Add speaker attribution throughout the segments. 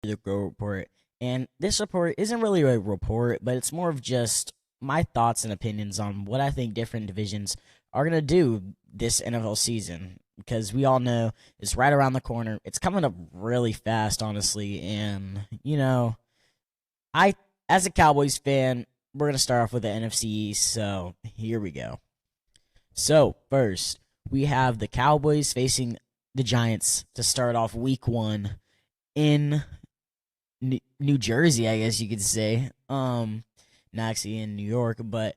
Speaker 1: the Grow Report. And this report isn't really a report, but it's more of just my thoughts and opinions on what I think different divisions are going to do this NFL season. Because we all know it's right around the corner. It's coming up really fast, honestly. And, I, as a Cowboys fan, we're going to start off with the NFC East. So here we go. So, first, we have the Cowboys facing the Giants to start off week 1 in New Jersey, I guess you could say. Not actually in New York, but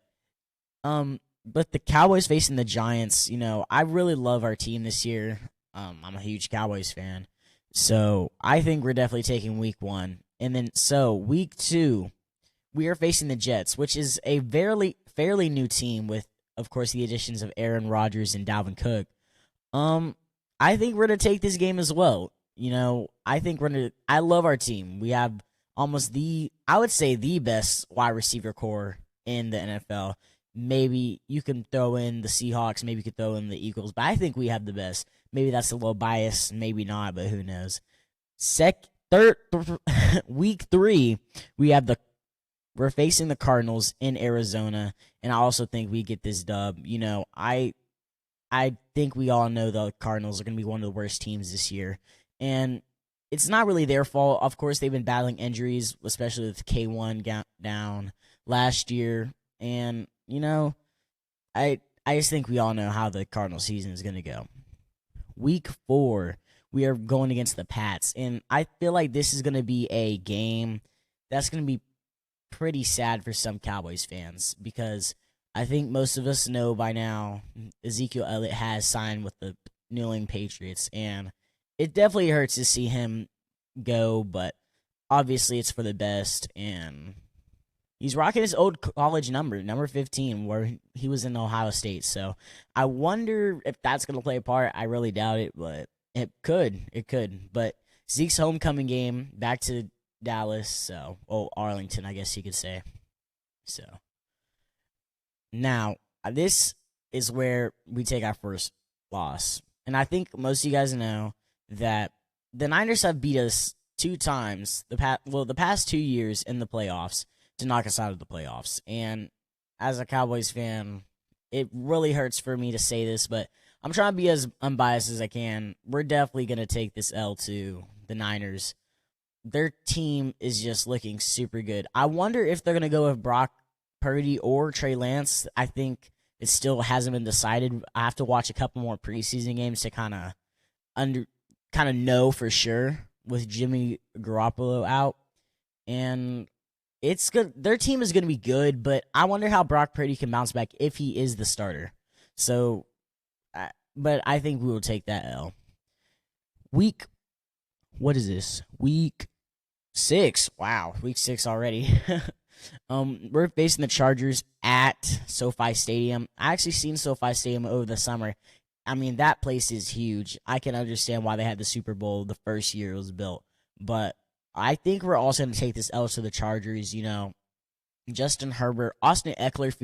Speaker 1: the Cowboys facing the Giants, I really love our team this year. I'm a huge Cowboys fan. So, I think we're definitely taking week 1. And then week 2, we are facing the Jets, which is a fairly new team with, of course, the additions of Aaron Rodgers and Dalvin Cook. I think we're going to take this game as well. I love our team. We have almost I would say the best wide receiver core in the NFL. Maybe you can throw in the Seahawks, maybe you could throw in the Eagles, but I think we have the best. Maybe that's a little biased, maybe not, but who knows. Week 3, we're facing the Cardinals in Arizona, and I also think we get this dub. I think we all know the Cardinals are going to be one of the worst teams this year. And it's not really their fault. Of course, they've been battling injuries, especially with K1 down last year. And, I just think we all know how the Cardinal season is going to go. Week 4, we are going against the Pats. And I feel like this is going to be a game that's going to be pretty sad for some Cowboys fans because I think most of us know by now Ezekiel Elliott has signed with the New England Patriots, and it definitely hurts to see him go, but obviously it's for the best, and he's rocking his old college number 15, where he was in Ohio State, so I wonder if that's going to play a part. I really doubt it, but it could, but Zeke's homecoming game, back to Dallas, Arlington, I guess you could say, so. Now, this is where we take our first loss. And I think most of you guys know that the Niners have beat us 2 times, the past 2 years in the playoffs to knock us out of the playoffs. And as a Cowboys fan, it really hurts for me to say this, but I'm trying to be as unbiased as I can. We're definitely going to take this L to the Niners. Their team is just looking super good. I wonder if they're going to go with Brock Purdy or Trey Lance. I think it still hasn't been decided. I have to watch a couple more preseason games to kind of know for sure with Jimmy Garoppolo out. And it's good. Their team is going to be good, but I wonder how Brock Purdy can bounce back if he is the starter. So, but I think we will take that L. What is this? Week 6. Wow, week 6 already. We're facing the Chargers at SoFi Stadium. I actually seen SoFi Stadium over the summer. I mean, that place is huge. I can understand why they had the Super Bowl the first year it was built. But I think we're also going to take this L to the Chargers. Justin Herbert, Austin Eckler,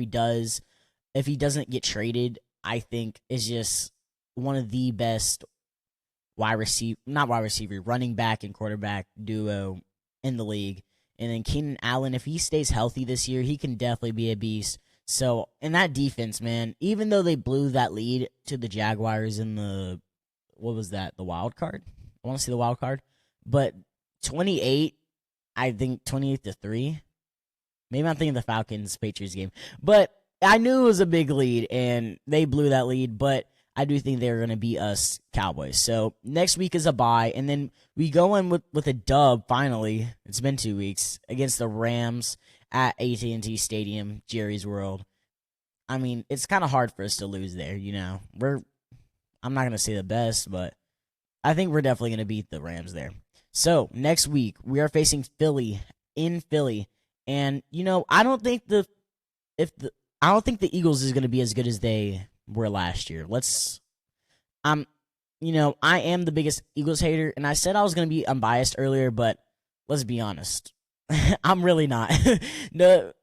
Speaker 1: if he doesn't get traded, I think is just one of the best running back and quarterback duo in the league. And then Keenan Allen, if he stays healthy this year, he can definitely be a beast. So, in that defense, man, even though they blew that lead to the Jaguars in the wild card? I want to see the wild card. But 28, I think 28-3. Maybe I'm thinking the Falcons-Patriots game. But I knew it was a big lead, and they blew that lead. But I do think they're going to beat us Cowboys. So next week is a bye, and then we go in with a dub finally. It's been 2 weeks against the Rams at AT&T Stadium, Jerry's World. I mean, it's kind of hard for us to lose there, I'm not going to say the best, but I think we're definitely going to beat the Rams there. So next week we are facing Philly in Philly, and I don't think the Eagles is going to be as good as they were last year. I am the biggest Eagles hater, and I said I was going to be unbiased earlier, but let's be honest. I'm really not. No,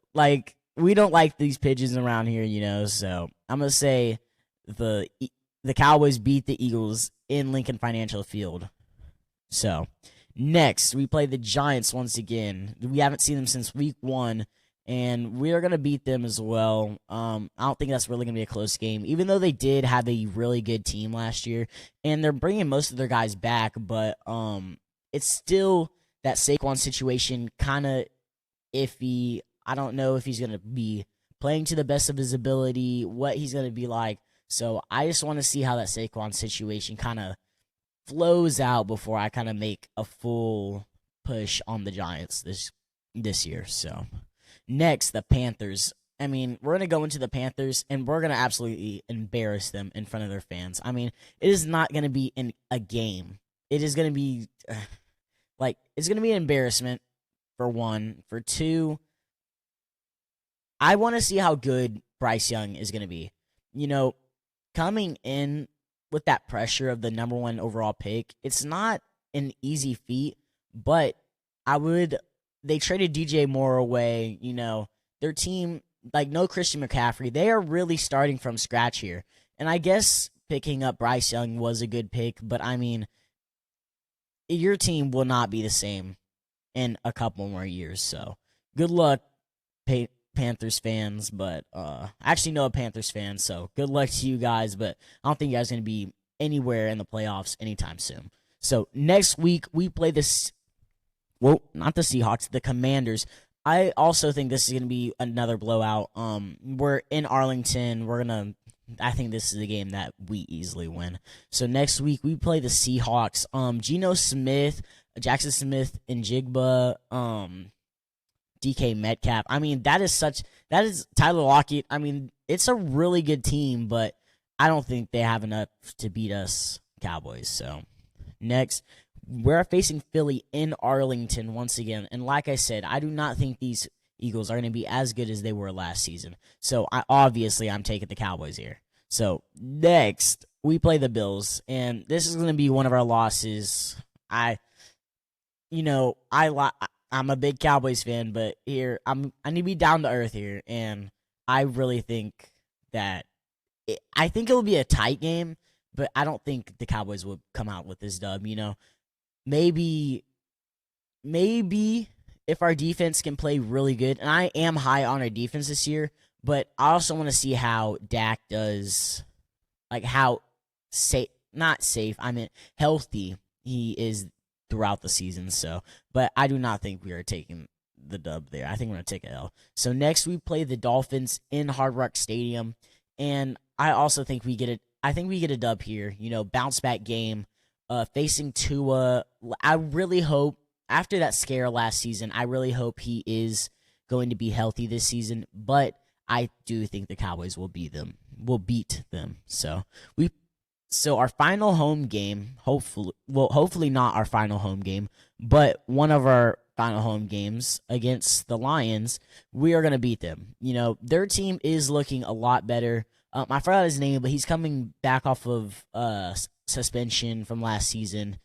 Speaker 1: we don't like these pigeons around here, so I'm going to say the Cowboys beat the Eagles in Lincoln Financial Field. So, Next, we play the Giants once again. We haven't seen them since week 1, and we are going to beat them as well. I don't think that's really going to be a close game, even though they did have a really good team last year, and they're bringing most of their guys back, but it's still that Saquon situation kind of iffy. I don't know if he's going to be playing to the best of his ability, what he's going to be like. So I just want to see how that Saquon situation kind of flows out before I kind of make a full push on the Giants this year. So next, the Panthers. I mean, we're going to go into the Panthers, and we're going to absolutely embarrass them in front of their fans. I mean, it is not going to be in a game. It is going to be, it's going to be an embarrassment, for one. For two, I want to see how good Bryce Young is going to be. Coming in with that pressure of the number 1 overall pick, it's not an easy feat, but they traded DJ Moore away, their team, no Christian McCaffrey. They are really starting from scratch here. And I guess picking up Bryce Young was a good pick, but I mean, your team will not be the same in a couple more years. So good luck, Panthers fans, but I actually know a Panthers fan, so good luck to you guys, but I don't think you guys are going to be anywhere in the playoffs anytime soon. So next week, we play not the Seahawks, the Commanders. I also think this is going to be another blowout. We're in Arlington. I think this is a game that we easily win. So next week, we play the Seahawks. Geno Smith, Jackson Smith, and Jigba, DK Metcalf. I mean, that is Tyler Lockett. I mean, it's a really good team, but I don't think they have enough to beat us Cowboys. So next, we're facing Philly in Arlington once again. And like I said, I do not think these Eagles are going to be as good as they were last season. So I'm taking the Cowboys here. So next, we play the Bills, and this is going to be one of our losses. I'm a big Cowboys fan, but here I need to be down to earth here, and I really think that I think it will be a tight game, but I don't think the Cowboys will come out with this dub. Maybe if our defense can play really good, and I am high on our defense this year, but I also want to see how Dak does, how healthy he is throughout the season. So, but I do not think we are taking the dub there. I think we're going to take an L. So next we play the Dolphins in Hard Rock Stadium, and I also think we get a dub here. Bounce back game, facing Tua. I really hope, after that scare last season, I really hope he is going to be healthy this season, but I do think the Cowboys will beat them. So our final home game, hopefully not our final home game, but one of our final home games against the Lions, we are going to beat them. Their team is looking a lot better. I forgot his name, but he's coming back off of suspension from last season.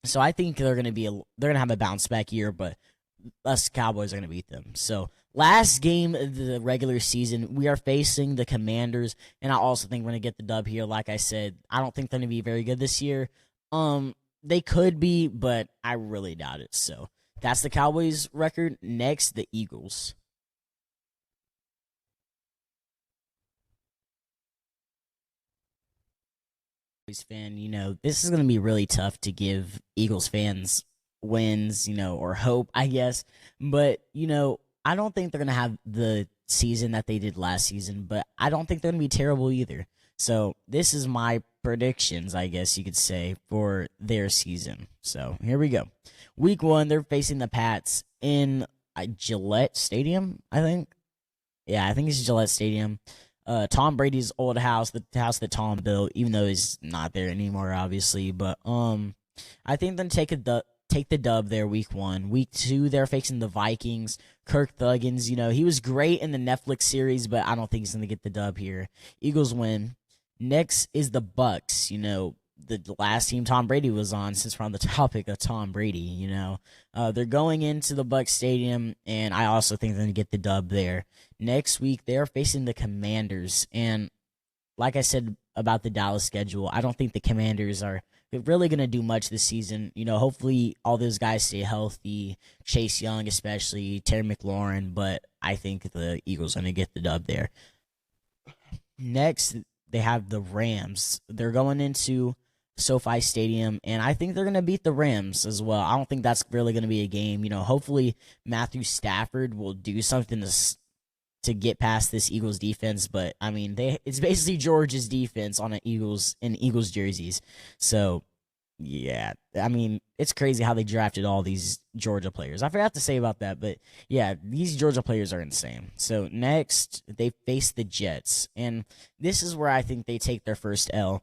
Speaker 1: So I think they're going to have a bounce back year, but us Cowboys are going to beat them. So last game of the regular season, we are facing the Commanders, and I also think we're going to get the dub here. Like I said, I don't think they're going to be very good this year. They could be, but I really doubt it. So that's the Cowboys record. Next, the Eagles. Fan, this is going to be really tough to give Eagles fans wins, or hope, I guess. But, I don't think they're going to have the season that they did last season, but I don't think they're going to be terrible either. So this is my predictions, I guess you could say, for their season. So here we go. Week 1, they're facing the Pats in Gillette Stadium, I think. Yeah, I think it's Gillette Stadium. Tom Brady's old house, the house that Tom built, even though he's not there anymore, obviously. But I think they're going to take the dub there week 1. Week 2, they're facing the Vikings. Kirk Thuggins, he was great in the Netflix series, but I don't think he's going to get the dub here. Eagles win. Next is the Bucks, the last team Tom Brady was on, since we're on the topic of Tom Brady, they're going into the Bucks Stadium, and I also think they're going to get the dub there. Next week, they're facing the Commanders, and like I said about the Dallas schedule, I don't think the Commanders are really going to do much this season. Hopefully all those guys stay healthy. Chase Young, especially Terry McLaurin, but I think the Eagles are going to get the dub there. Next, they have the Rams. They're going into SoFi Stadium, and I think they're going to beat the Rams as well. I don't think that's really going to be a game. Hopefully Matthew Stafford will do something to get past this Eagles defense, but I mean, it's basically Georgia's defense on Eagles jerseys. So, yeah, I mean, it's crazy how they drafted all these Georgia players. I forgot to say about that, but yeah, these Georgia players are insane. So next, they face the Jets, and this is where I think they take their first L.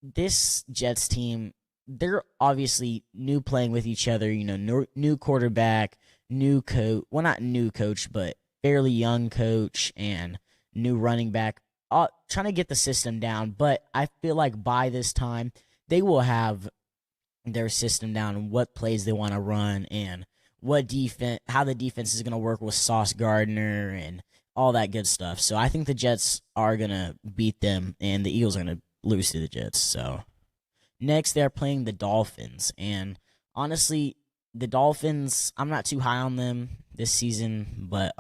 Speaker 1: This Jets team, they're obviously new playing with each other, new quarterback, new coach. Well, not new coach, but fairly young coach and new running back. Trying to get the system down, but I feel like by this time, they will have their system down and what plays they want to run and how the defense is going to work with Sauce Gardner and all that good stuff. So I think the Jets are going to beat them and the Eagles are going to lose to the Jets. So next, they're playing the Dolphins. And honestly, the Dolphins, I'm not too high on them this season, but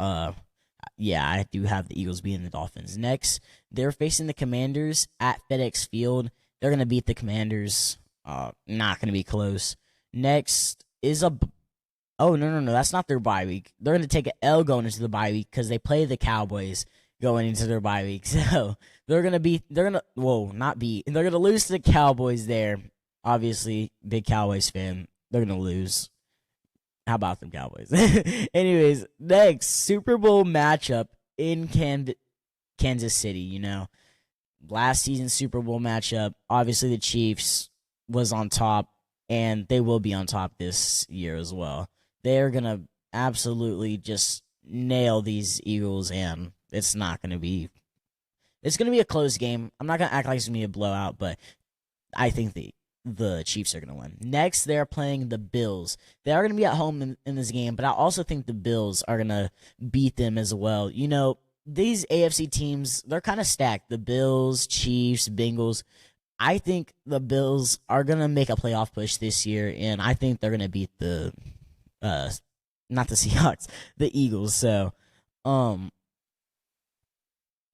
Speaker 1: yeah, I do have the Eagles beating the Dolphins. Next, they're facing the Commanders at FedEx Field. They're going to beat the Commanders. Not going to be close. Next is oh, no, that's not their bye week. They're going to take an L going into the bye week because they play the Cowboys going into their bye week. So they're going to lose to the Cowboys there. Obviously, big Cowboys fan. They're going to lose. How about them Cowboys? Anyways, next, Super Bowl matchup in Kansas City, Last season's Super Bowl matchup, obviously the Chiefs was on top, and they will be on top this year as well. They're going to absolutely just nail these Eagles, and it's going to be a close game. I'm not going to act like it's going to be a blowout, but I think the Chiefs are going to win. Next, they're playing the Bills. They are going to be at home in this game, but I also think the Bills are going to beat them as well. These AFC teams, they're kind of stacked. The Bills, Chiefs, Bengals. I think the Bills are going to make a playoff push this year, and I think they're going to beat the not the Seahawks, the Eagles. So,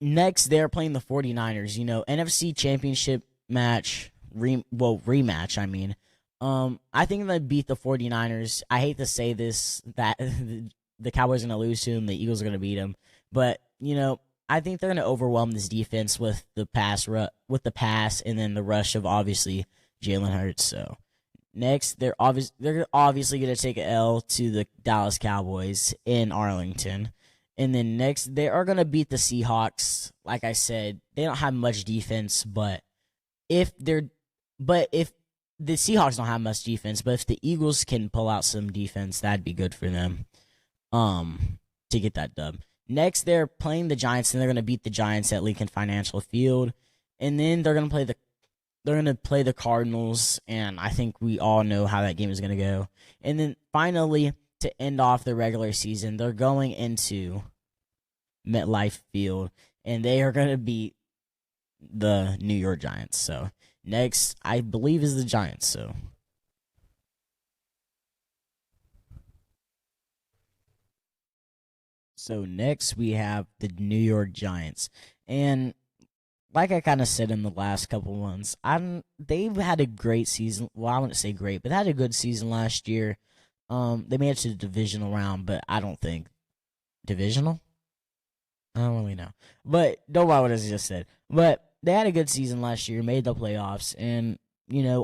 Speaker 1: next, they're playing the 49ers. NFC Championship match, rematch, I mean. I think they beat the 49ers. I hate to say this, that the Cowboys are going to lose to them, the Eagles are going to beat them. But, I think they're going to overwhelm this defense with the pass, and then the rush of, obviously, Jalen Hurts. So, next, they're obviously going to take an L to the Dallas Cowboys in Arlington. And then next, they are going to beat the Seahawks. Like I said, they don't have much defense, but if the Seahawks don't have much defense, but if the Eagles can pull out some defense, that'd be good for them to get that dub. Next, they're playing the Giants, and they're going to beat the Giants at Lincoln Financial Field. And then they're going to play the Cardinals, and I think we all know how that game is going to go. And then finally, to end off the regular season, they're going into MetLife Field, and they are going to beat the New York Giants. So next, I believe, is the Giants. So next we have the New York Giants. And like I kind of said in the last couple ones, they've had a great season. Well, I wouldn't say great, but they had a good season last year. They made it to the divisional round, but I don't think divisional. I don't really know, but don't mind what I just said. But they had a good season last year, made the playoffs, and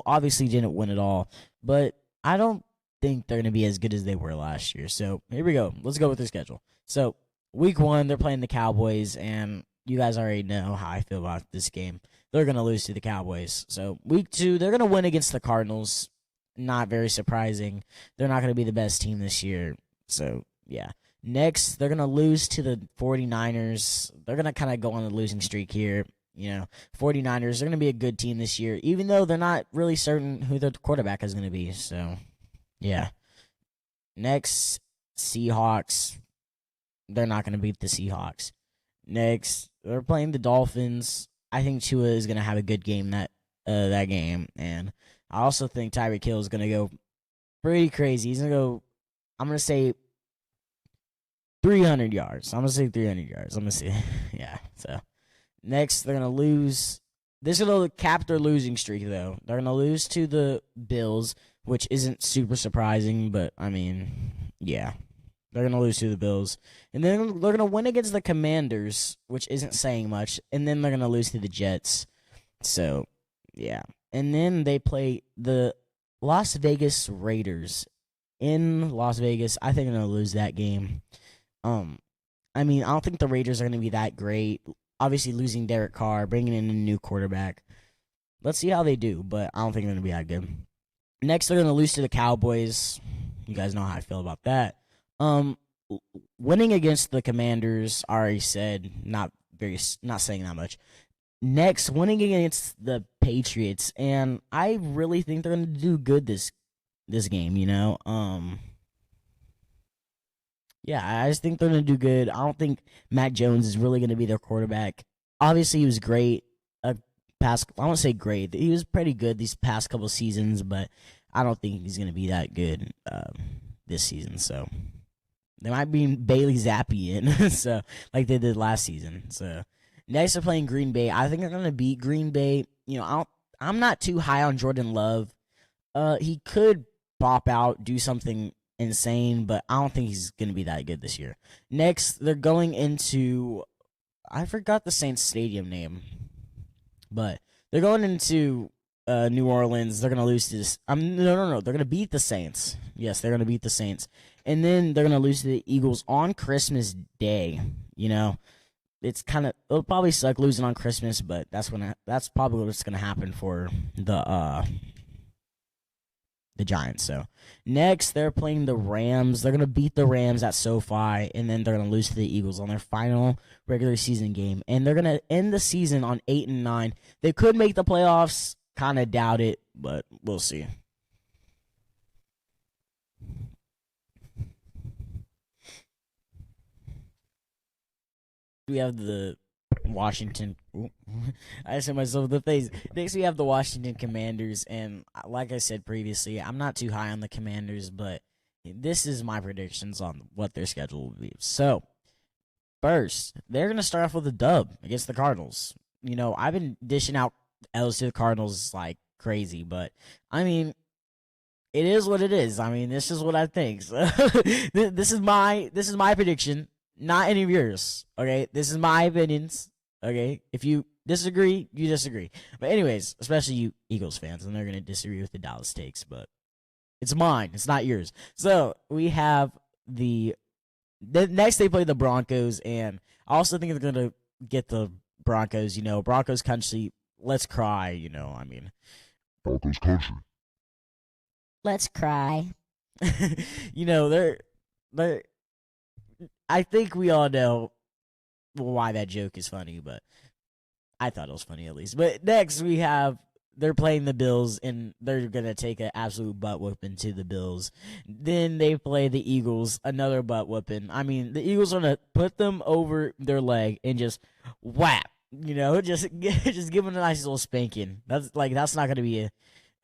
Speaker 1: obviously didn't win it all. But I don't think they're going to be as good as they were last year. So here we go. Let's go with their schedule. So week 1, they're playing the Cowboys, and you guys already know how I feel about this game. They're going to lose to the Cowboys. So week 2, they're going to win against the Cardinals. Not very surprising. They're not going to be the best team this year. So, yeah. Next, they're going to lose to the 49ers. They're going to kind of go on a losing streak here. 49ers are going to be a good team this year, even though they're not really certain who their quarterback is going to be. So, yeah. Next, Seahawks. They're not going to beat the Seahawks. Next, they're playing the Dolphins. I think Tua is going to have a good game that game, and I also think Tyreek Hill is gonna go pretty crazy. He's gonna go. I'm gonna say 300 yards. I'm gonna say 300 yards. I'm gonna say, yeah. So next, they're gonna lose. This is gonna cap their losing streak, though. They're gonna lose to the Bills, which isn't super surprising, but I mean, yeah. They're going to lose to the Bills. And then they're going to win against the Commanders, which isn't saying much. And then they're going to lose to the Jets. So, yeah. And then they play the Las Vegas Raiders in Las Vegas. I think they're going to lose that game. I mean, I don't think the Raiders are going to be that great. Obviously, losing Derek Carr, bringing in a new quarterback. Let's see how they do, but I don't think they're going to be that good. Next, they're going to lose to the Cowboys. You guys know how I feel about that. Winning against the Commanders, I already said, not saying that much. Next, winning against the Patriots, and I really think they're going to do good this game, you know. Yeah, I just think they're going to do good. I don't think Mac Jones is really going to be their quarterback. Obviously, he was great. I won't say great. He was pretty good these past couple seasons, but I don't think he's going to be that good this season. So they might be Bailey Zappi in, so like they did last season. So next they're playing Green Bay. I think they're going to beat Green Bay. You know, I'm not too high on Jordan Love. He could pop out, do something insane, but I don't think he's going to be that good this year. Next, they're going into, I forgot the Saints stadium name, but they're going into New Orleans. They're going to lose to this. No. They're going to beat the Saints. Yes, they're going to beat the Saints. And then they're going to lose to the Eagles on Christmas Day. You know, it'll probably suck losing on Christmas, but that's probably what's going to happen for the Giants. So next, they're playing the Rams. They're going to beat the Rams at SoFi, and then they're going to lose to the Eagles on their final regular season game. And they're going to end the season on 8-9. They could make the playoffs. Kind of doubt it, but we'll see. We have the Washington. I said myself in the face. Next, we have the Washington Commanders, and like I said previously, I'm not too high on the Commanders, but this is my predictions on what their schedule will be. So, first, they're going to start off with a dub against the Cardinals. You know, I've been dishing out L's to the Cardinals like crazy, but I mean, it is what it is. I mean, this is what I think. So, this is my prediction. Not any of yours, okay? This is my opinions, okay? If you disagree, you disagree. But anyways, especially you Eagles fans, and they're going to disagree with the Dallas takes, but it's mine. It's not yours. So we have the next they play the Broncos, and I also think they're going to get the Broncos, you know, Broncos country, let's cry, you know, I mean.
Speaker 2: Broncos country.
Speaker 1: Let's cry. You know, they're I think we all know why that joke is funny, but I thought it was funny at least. But next they're playing the Bills, and they're going to take an absolute butt whooping to the Bills. Then they play the Eagles, another butt whooping. I mean, the Eagles are going to put them over their leg and just whap, you know, just give them a nice little spanking. That's not going to be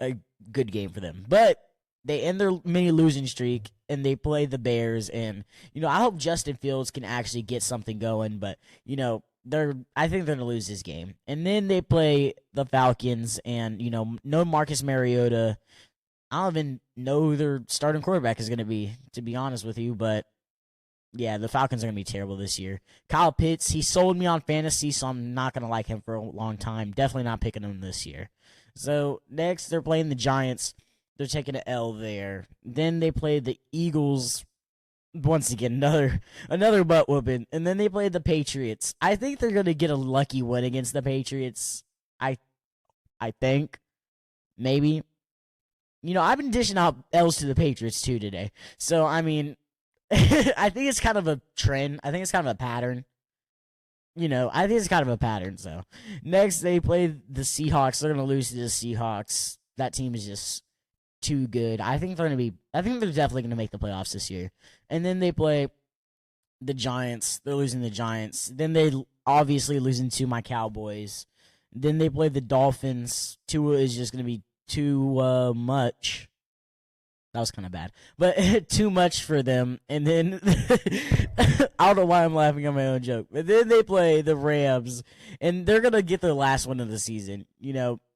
Speaker 1: a good game for them. But they end their mini losing streak, and they play the Bears. And, you know, I hope Justin Fields can actually get something going. But, you know, I think they're going to lose this game. And then they play the Falcons, and, you know, no Marcus Mariota. I don't even know who their starting quarterback is going to be honest with you. But, yeah, the Falcons are going to be terrible this year. Kyle Pitts, he sold me on fantasy, so I'm not going to like him for a long time. Definitely not picking him this year. So, next, they're playing the Giants. They're taking an L there. Then they play the Eagles. Once again, another butt whooping. And then they play the Patriots. I think they're going to get a lucky win against the Patriots. I think. Maybe. You know, I've been dishing out L's to the Patriots too today. So, I mean, I think it's kind of a trend. I think it's kind of a pattern. You know, I think it's kind of a pattern. So, next they play the Seahawks. They're going to lose to the Seahawks. That team is just too good. I think they're definitely going to make the playoffs this year. And then they play the Giants. They're losing the Giants. Then they obviously losing to my Cowboys. Then they play the Dolphins. Tua is just going to be too much. That was kind of bad, but too much for them. And then I don't know why I'm laughing at my own joke. But then they play the Rams, and they're gonna get their last one of the season.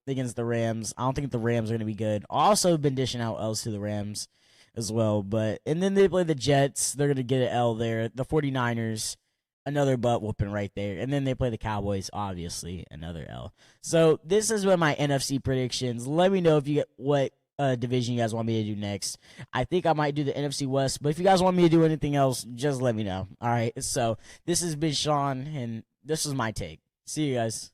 Speaker 1: Against the Rams. I don't think the Rams are gonna be good. Also been dishing out L's to the Rams as well. And then they play the Jets. They're gonna get an L there. The 49ers, another butt whooping right there. And then they play the Cowboys, obviously another L. So this is what my NFC predictions. Let me know if you get what division you guys want me to do next. I think I might do the NFC West, but if you guys want me to do anything else, just let me know. All right. So this has been Sean, and this was my take. See you guys.